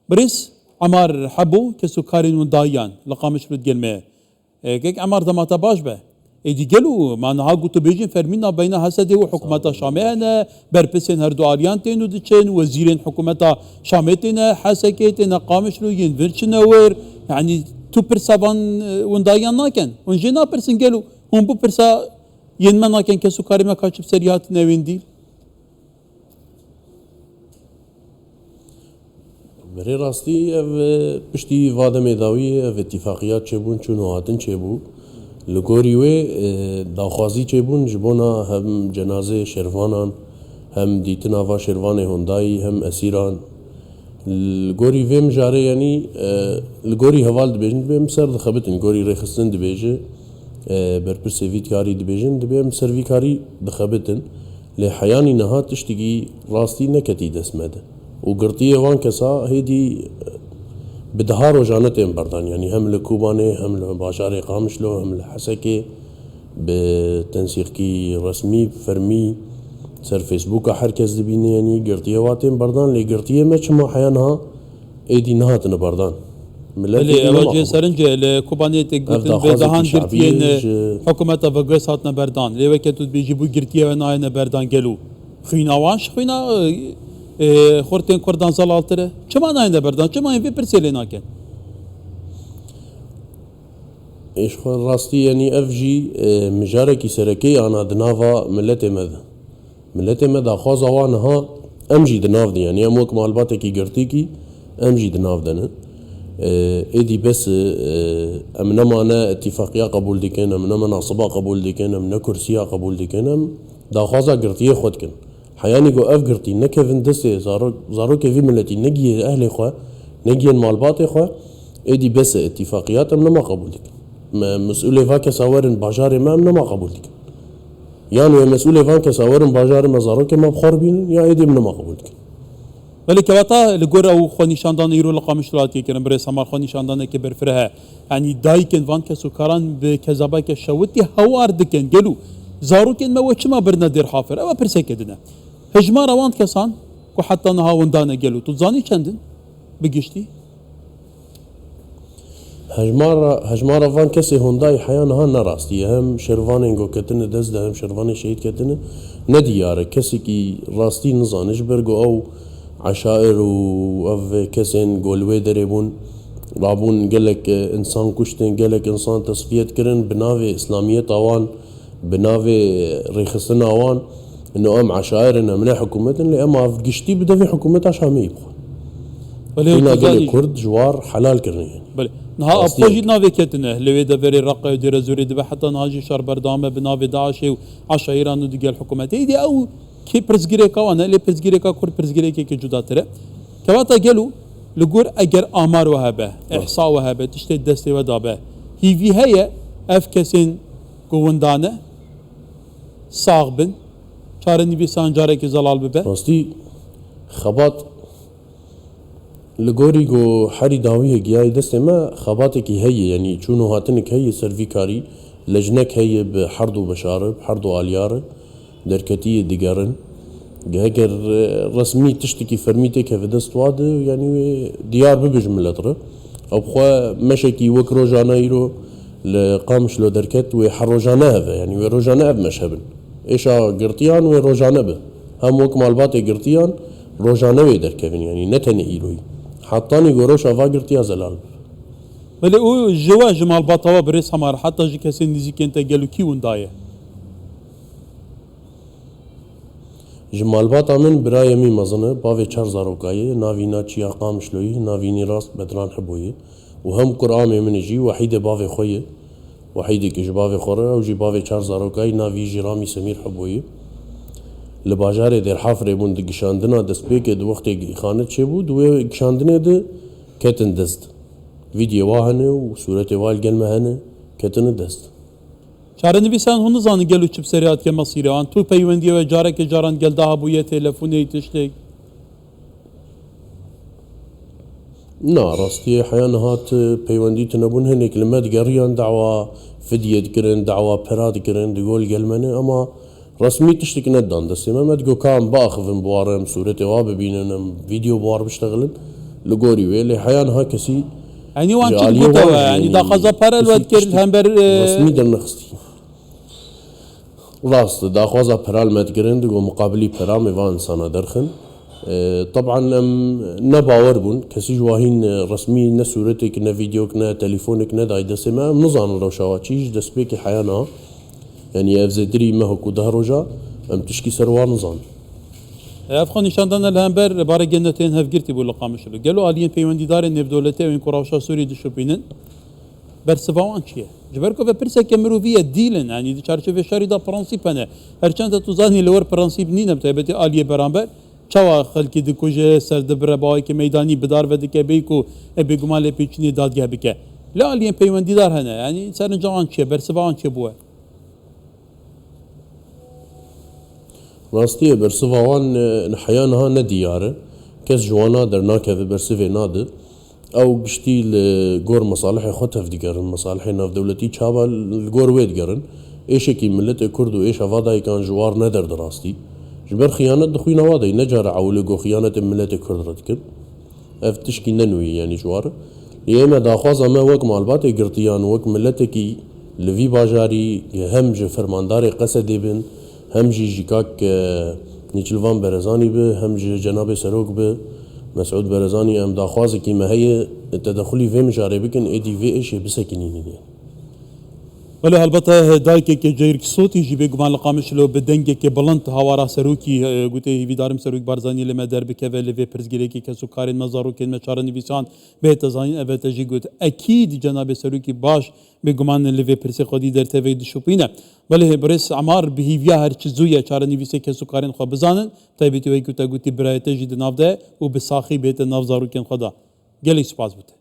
بريس عمار حبو كسو كارين ودايان لقامش رد قلمه كيك عمار دماتا باش به ايدي قالوا ما نها قلت بيجين فرمينا بين هسدي وحكومة شامينا بربسين هردو آريانتين ودتشين وزيرين حكومة شاميتنا حسكيتنا قامش رو ينفرشنور يعني تو برسابان وندايان ناكن ونجينا برسن قالوا هم بو برسا ينما ناكن كسو كاريما كاشب سريات نوين ديل بري راستي بشتي فادا ميداوي في اتفاقيات چبون چون هاتن چبو لگوری و داخوازی چبون جبونا هم جنازه شروانان هم دیتنا و شروان هندای هم اسیران لگوری ویم جاره یعنی لگوری حوال دبیجن دبیم سر دخبتن لگوری رخصتن دبیجه برپر سویت کاری دبیجن دبیم سروی کاری دخبتن لحیانی نهات تشتگی راستی نکتی دسمده وقرطية وان كسا هيدي بدها روجانتين بردان يعني هم لكوباني هم لباشاري قامشلو هم لحسكي بتنسيقي رسمي فرمي سر فيسبوك حركز دبيني يعني قرطية واتين بردان لي قرطية ما شما حيانها ايدي نهاتن بردان اللي اواجه سرنجة لكوباني تقولن بدهان قرطيين حكومة فقوس هاتنا بردان لي وكتو بيجيبو قرطية وناينا بردان قالو خينا وانش خينا خورتين كردان زلالتره چما ناينده بردان چما این پرسیلی ناکن ايش خو راستي يعني افجي مجاركي سركي انا دنافا ملتي مذا خاز وانها امجي دناف دي يعني اموك مالباتكي قرتيكي امجي دناف دنا ايدي بس امنا انا اتفاقيه قبول ديكن امنا ناصبه قبول ديكن امنا كرسيه قبول ديكن دا خازا قرتيه خدكن حياني جو افقرتي نكفن دسي زارو كيفي ملتي نجي اهلي خوا نجي المالباتي خوا ايدي بس اتفاقيات امنا ما قبول ديك مسؤولي فاكا ساورن باجاري ما امنا ما قبول ديك يعني مسؤولي فاكا ساورن باجاري ما زارو كما بخور بين يا ايدي امنا ما قبول ديك ولی كواتا لغور او خو نشاندان يرو لقامشلاتي كرم بريس امر خو نشاندان كبر فرها يعني دايكن فان كسوكاران بكذابك شوتي هوار دكن قالوا زارو كن ما وچما برنا دير حافر او برسكدنا هجما روان كسان كو حتى نها وندانا قالوا تزاني چندن بگشتي هجما روان كسي هونداي حيانها نراستي هم شروان انگو كتن دز هم شروان شهيد كتن ندياره كسي كي راستي نزانش برگو او عشائر و اف كسين قولوي دريبون رابون قالك انسان كشتن قالك انسان تصفية كرن بناوي اسلامية اوان بناوي ريخصنا اوان انه ام عشائرنا من حكومتنا اللي اما قشتي بدا في حكومتها شامي هنا قال كرد جوار حلال كرني يعني بله نها ابوجي نافي كتنه لوي دفري رقه ودير زوري دبا حتى نهاجي شر بردامه بنافي داعش وعشائرنا دقال حكومتي دي او كي برزگيريكا وانا اللي برزگيريكا كور برزگيريكا كي جدا ترى كواتا قالوا لقور اجر امار وهبه احصاء وهبه تشتي دستي ودابه هي في هي افكسين قوندانه صاغبن شارني بيسان جارك زلال ببه راستي خبات لقوري جو حري داويه جاي دستي ما خباتك هي يعني شنو هاتنك هي سيرفيكاري لجنك هي بحرض وبشارب حرض واليار دركتي ديجارن جاكر رسمي تشتكي فرميتك في دستواد يعني ديار ببجملتره او بخوا مشكي وكرو جانايرو لقامش لو دركت وحروجانا هذا يعني وروجانا بمشهبن ايشا قرطيان وروجانا به هم وك مالباتي قرطيان روجانا دركبن يعني نتني ايروي حطاني قروش افا قرطيا زلال بلي او جواج مالباطا بريس همار حتى جي كسين نزيك انت قالوا كي وندايه جمالباتا من براي مي مزنه باوي 4 زاروكاي نافينا تشيا قامشلوي نافيني راست بدران حبوي وهم قرآن من يجي وحيدة باوي خويه وحيدة كيش باوي خوره وجي باوي 4 زاروكاي نافي جرامي سمير حبوي لباجاري دير حافره بون دقشاندنا دست بيك دو وقت خانه چه بود دو گشاندنه ده كتن دست فيديو واهنه وصورة وال قلمه هنه كتن دست شارني بيسان هون زاني قالوا چب سريات كمصيري ان تو بيوندي و جارك جاران قال ده بويه تليفوني تشتي نا راستي احيانا هات بيوندي تنبون هنك لما تقريان دعوة فدية كرن دعوة براد كرن تقول قلمنه اما رسمي تشتكي ندان دستي ما تقول كان باخذ بوارم صورتي واب بينن فيديو بوار بشتغلن لگوری وی لی حیان ها کسی يعني وان جعلی تشبوتوا واجد يعني دا خزا بارا الواد كير الهمبر رسمی در نخستی راست دا خوازا پرال مدگرند و مقابلی پرام و انسانا درخن طبعا ام نباور بون کسی جواهین رسمی نه صورتك نه فيديوك نه تليفونك نه داي دسه ما نظام لو شواچیش دست بك حيانا يعني افزدري ما هو ده روجا ام تشكي سروان نظام افخو نشاندان الهمبر بارا جنتين هفجرتي بو لقامشلو قالوا الين بيوندي دار النف دولتي وين كراوشا سوري دشوبينن برسفاوان چیه جبرکو به پرسه کمروویه دیلن یعنی چارچوبه شری دا پرانسیپ نه هرچند تو زانی لور پرانسیپ نینه تایبتی آلیه برانبر چوا خلکی دکوجه سر دبره باای که میدانی بدار و دکه بیکو بیگمان پیچنی دادگاه بکه لا آلیه پیوندی دار هنه یعنی سرنجان چیه برسفاوان چیه بوه راستیه برسفاوان نحیانها ندیاره کس جوانا در ناکه برسفه ناده او گشتی لگور مصالح خود تفدی گرن مصالح ناف دولتی چابا لگور وید گرن ایشه کی ملت کرد و ایش افادای کان جوار ندر دراستی جبر خیانت دخوی نوادی نجار عوله گو خیانت ملت کرد رد کد اف تشکی ننوی یعنی جوار لیما داخواز اما وک معلبات گرتیان وک ملت کی لوی باجاری هم جو فرماندار قصد بن هم جی جیکاک نیچلوان برزانی به هم جناب سروک به مسعود برزانی ام داخوازه کی ما هي التدخلي في مجاري بكن ايدي في ايش بسكنيني ولی البته دایکی که جیرک صوتی جی بگمان لقامش لو بدنگی که بلند هوارا سروکی گوته هیویدارم سروک بارزانی لما در بکه ولی وی پرزگیری که کسو کارین مزارو که مچار نویسان به تزاین اوت جی گوت اکید جناب سروکی باش بگمان لوی پرسی خودی در توی دشوپینه ولی برس عمار بهیویا هر چیزویه چار نویسه کسو کارین خو بزانن تایبیتی وی گوته گوتی برایت جی دناف ده و بساخی بیت ناف زارو کن خدا گلی سپاس بوده